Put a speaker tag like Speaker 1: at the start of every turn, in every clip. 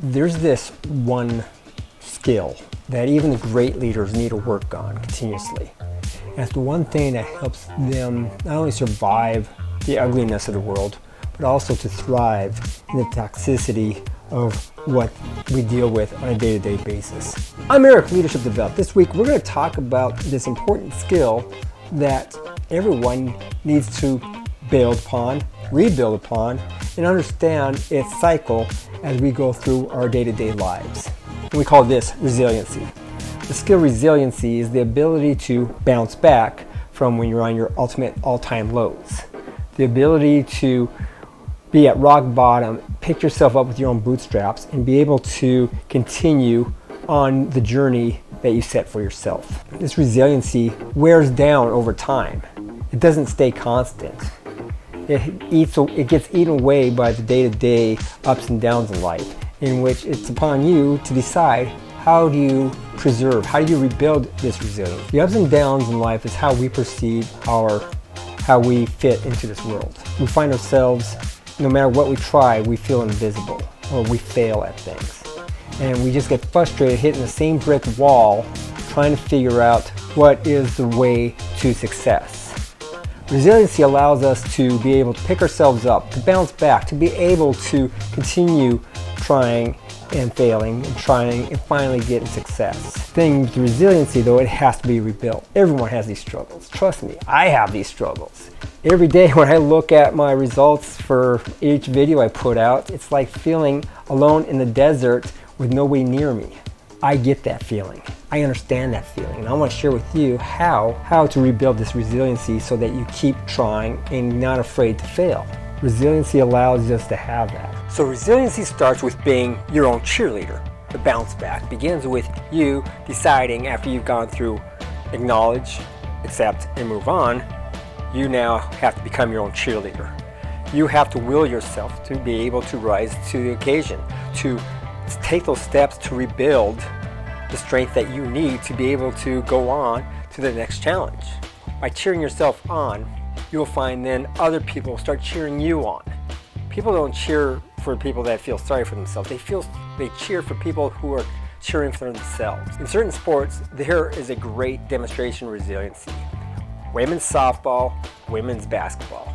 Speaker 1: There's this one skill that even the great leaders need to work on continuously. And it's the one thing that helps them not only survive the ugliness of the world, but also to thrive in the toxicity of what we deal with on a day-to-day basis. I'm Eric, Leadership Developed. This week we're going to talk about this important skill that everyone needs to build upon, rebuild upon, and understand its cycle as we go through our day-to-day lives. And we call this resiliency. The skill resiliency is the ability to bounce back from when you're on your ultimate all-time lows. The ability to be at rock bottom, pick yourself up with your own bootstraps, and be able to continue on the journey that you set for yourself. This resiliency wears down over time. It doesn't stay constant. It gets eaten away by the day-to-day ups and downs in life, in which it's upon you to decide how do you preserve, how do you rebuild this resilience. The ups and downs in life is how we perceive how we fit into this world. We find ourselves, no matter what we try, we feel invisible or we fail at things. And we just get frustrated hitting the same brick wall trying to figure out what is the way to success. Resiliency allows us to be able to pick ourselves up, to bounce back, to be able to continue trying and failing and trying and finally getting success. The thing with resiliency though, it has to be rebuilt. Everyone has these struggles. Trust me, I have these struggles. Every day when I look at my results for each video I put out, it's like feeling alone in the desert with nobody near me. I get that feeling. I understand that feeling, and I want to share with you how to rebuild this resiliency so that you keep trying and not afraid to fail. Resiliency allows us to have that. So resiliency starts with being your own cheerleader. The bounce back begins with you deciding, after you've gone through acknowledge, accept, and move on, you now have to become your own cheerleader. You have to will yourself to be able to rise to the occasion, to take those steps to rebuild the strength that you need to be able to go on to the next challenge. By cheering yourself on, you'll find then other people start cheering you on. People don't cheer for people that feel sorry for themselves. They cheer for people who are cheering for themselves. In certain sports, there is a great demonstration of resiliency. Women's softball, women's basketball.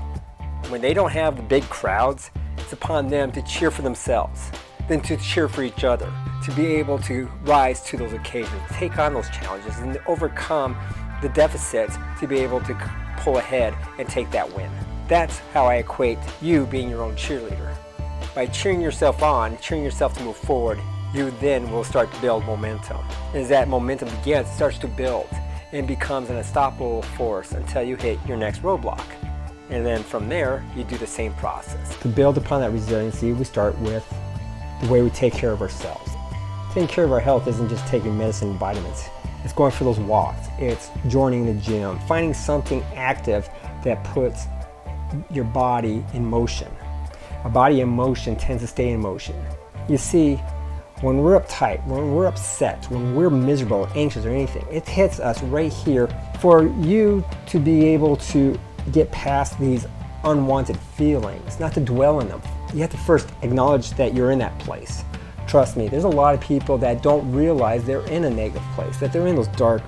Speaker 1: When they don't have the big crowds, it's upon them to cheer for themselves, then to cheer for each other, to be able to rise to those occasions, take on those challenges, and overcome the deficits to be able to pull ahead and take that win. That's how I equate you being your own cheerleader. By cheering yourself on, cheering yourself to move forward, you then will start to build momentum. As that momentum begins, it starts to build and becomes an unstoppable force until you hit your next roadblock. And then from there, you do the same process. To build upon that resiliency, we start with the way we take care of ourselves. Taking care of our health isn't just taking medicine and vitamins. It's going for those walks. It's joining the gym, finding something active that puts your body in motion. A body in motion tends to stay in motion. You see, when we're uptight, when we're upset, when we're miserable, anxious, or anything, it hits us right here. For you to be able to get past these unwanted feelings, not to dwell in them, you have to first acknowledge that you're in that place. Trust me, there's a lot of people that don't realize they're in a negative place, that they're in those dark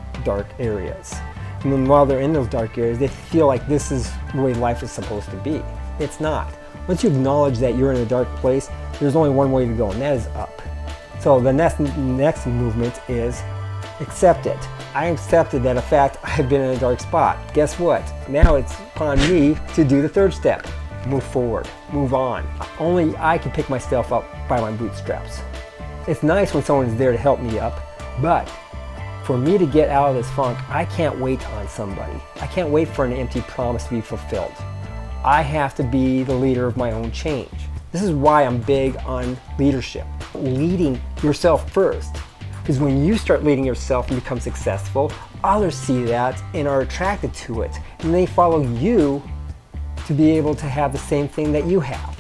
Speaker 1: areas. And then while they're in those dark areas, they feel like this is the way life is supposed to be. It's not. Once you acknowledge that you're in a dark place, there's only one way to go, and that is up. So the next movement is accept it. I accepted that, in fact, I've been in a dark spot. Guess what? Now it's upon me to do the third step. Move forward, move on. Only I can pick myself up by my bootstraps. It's nice when someone's there to help me up, but for me to get out of this funk, I can't wait on somebody. I can't wait for an empty promise to be fulfilled. I have to be the leader of my own change. This is why I'm big on leadership. Leading yourself first. Because when you start leading yourself and become successful, others see that and are attracted to it. And they follow you to be able to have the same thing that you have.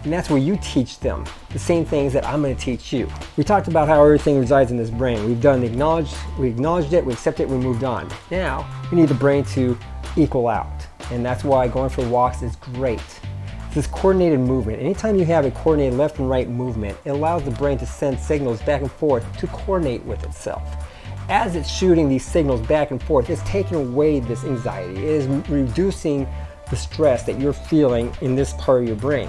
Speaker 1: And that's where you teach them the same things that I'm going to teach you. We talked about how everything resides in this brain. We've done we acknowledged it, we accepted it, we moved on. Now we need the brain to equal out. And that's why going for walks is great. This coordinated movement, anytime you have a coordinated left and right movement, it allows the brain to send signals back and forth to coordinate with itself. As it's shooting these signals back and forth, it's taking away this anxiety. It is reducing the stress that you're feeling in this part of your brain.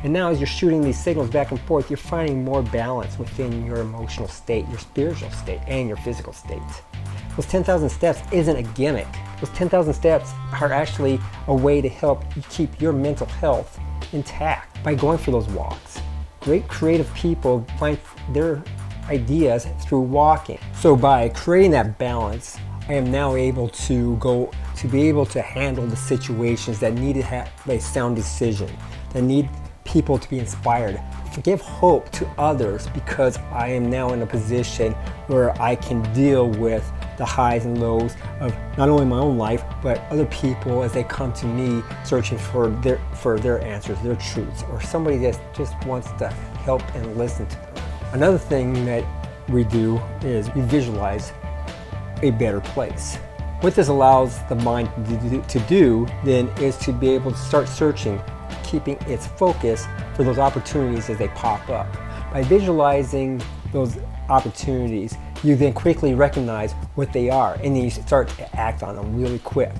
Speaker 1: And now as you're shooting these signals back and forth, you're finding more balance within your emotional state, your spiritual state, and your physical state. Those 10,000 steps isn't a gimmick. Those 10,000 steps are actually a way to help you keep your mental health intact by going for those walks. Great creative people find their ideas through walking. So by creating that balance, I am now able to be able to handle the situations that need to have a sound decision, that need people to be inspired, to give hope to others, because I am now in a position where I can deal with the highs and lows of not only my own life, but other people as they come to me searching for their answers, their truths, or somebody that just wants to help and listen to them. Another thing that we do is we visualize a better place. What this allows the mind to do then is to be able to start searching, keeping its focus for those opportunities as they pop up. By visualizing those opportunities, you then quickly recognize what they are, and then you start to act on them really quick.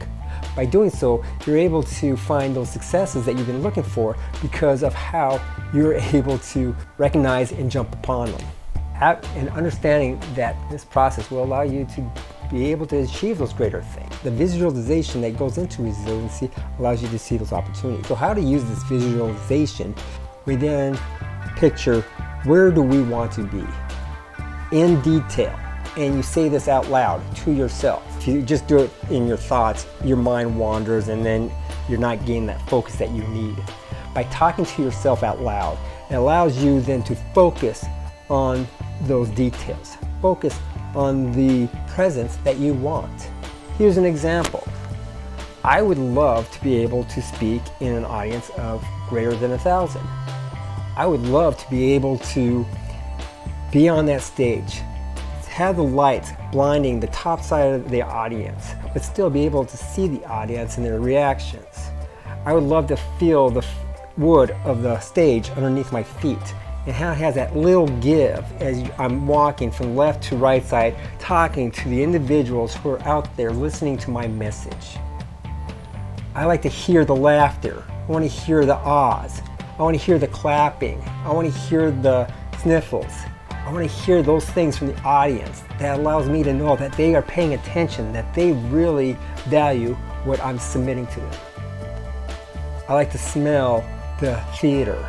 Speaker 1: By doing so, you're able to find those successes that you've been looking for because of how you're able to recognize and jump upon them. And understanding that this process will allow you to be able to achieve those greater things. The visualization that goes into resiliency allows you to see those opportunities. So how to use this visualization, we then picture where do we want to be in detail, and you say this out loud to yourself. If you just do it in your thoughts, your mind wanders and then you're not getting that focus that you need. By talking to yourself out loud, it allows you then to focus on those details. Focus on the presence that you want. Here's an example. I would love to be able to speak in an audience of greater than 1,000. I would love to be able to be on that stage, have the lights blinding the top side of the audience, but still be able to see the audience and their reactions. I would love to feel the wood of the stage underneath my feet, and how it has that little give as I'm walking from left to right side, talking to the individuals who are out there listening to my message. I like to hear the laughter. I want to hear the ahs. I want to hear the clapping. I want to hear the sniffles. I want to hear those things from the audience. That allows me to know that they are paying attention, that they really value what I'm submitting to them. I like to smell the theater,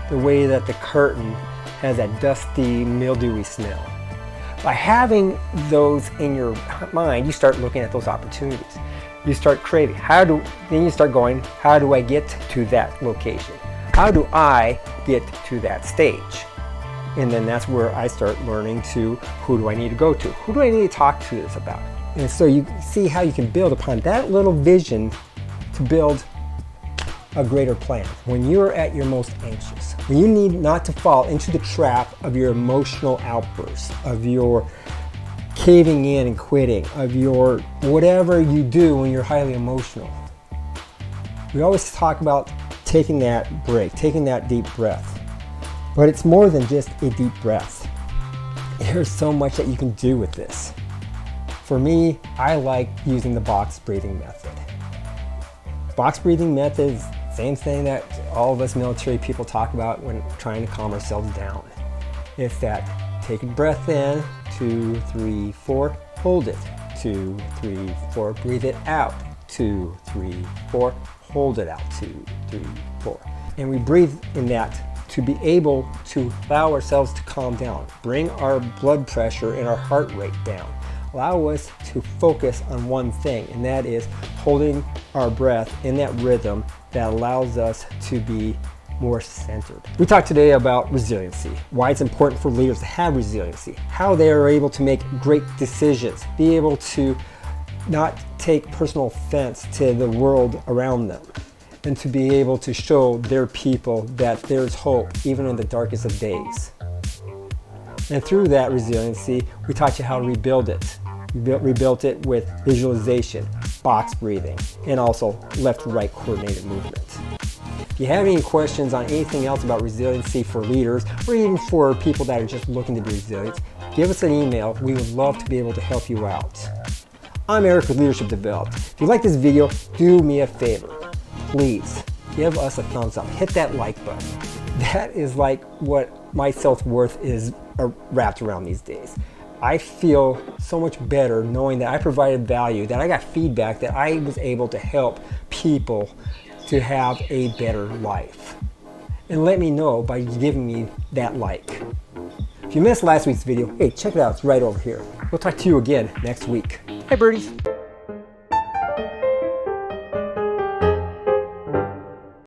Speaker 1: the way that the curtain has that dusty, mildewy smell. By having those in your mind, you start looking at those opportunities. You start craving. Then you start going, how do I get to that location? How do I get to that stage? And then that's where I start learning to, who do I need to go to? Who do I need to talk to this about? And so you see how you can build upon that little vision to build a greater plan. When you're at your most anxious, when you need not to fall into the trap of your emotional outbursts, of your caving in and quitting, of your whatever you do when you're highly emotional. We always talk about taking that break, taking that deep breath. But it's more than just a deep breath. There's so much that you can do with this. For me, I like using the box breathing method. Box breathing method is the same thing that all of us military people talk about when trying to calm ourselves down. It's that take a breath in, 2, 3, 4, hold it. 2, 3, 4, breathe it out. 2, 3, 4, hold it out. 2, 3, 4. And we breathe in that to be able to allow ourselves to calm down, bring our blood pressure and our heart rate down, allow us to focus on one thing, and that is holding our breath in that rhythm that allows us to be more centered. We talked today about resiliency, why it's important for leaders to have resiliency, how they are able to make great decisions, be able to not take personal offense to the world around them, and to be able to show their people that there's hope even in the darkest of days. And through that resiliency, we taught you how to rebuild it. We rebuilt it with visualization, box breathing, and also left-right coordinated movement. If you have any questions on anything else about resiliency for leaders, or even for people that are just looking to be resilient, give us an email. We would love to be able to help you out. I'm Eric with Leadership Developed. If you like this video, do me a favor. Please give us a thumbs up. Hit that like button. That is like what my self-worth is wrapped around these days. I feel so much better knowing that I provided value, that I got feedback, that I was able to help people to have a better life. And let me know by giving me that like. If you missed last week's video, hey, check it out. It's right over here. We'll talk to you again next week. Hey, birdies.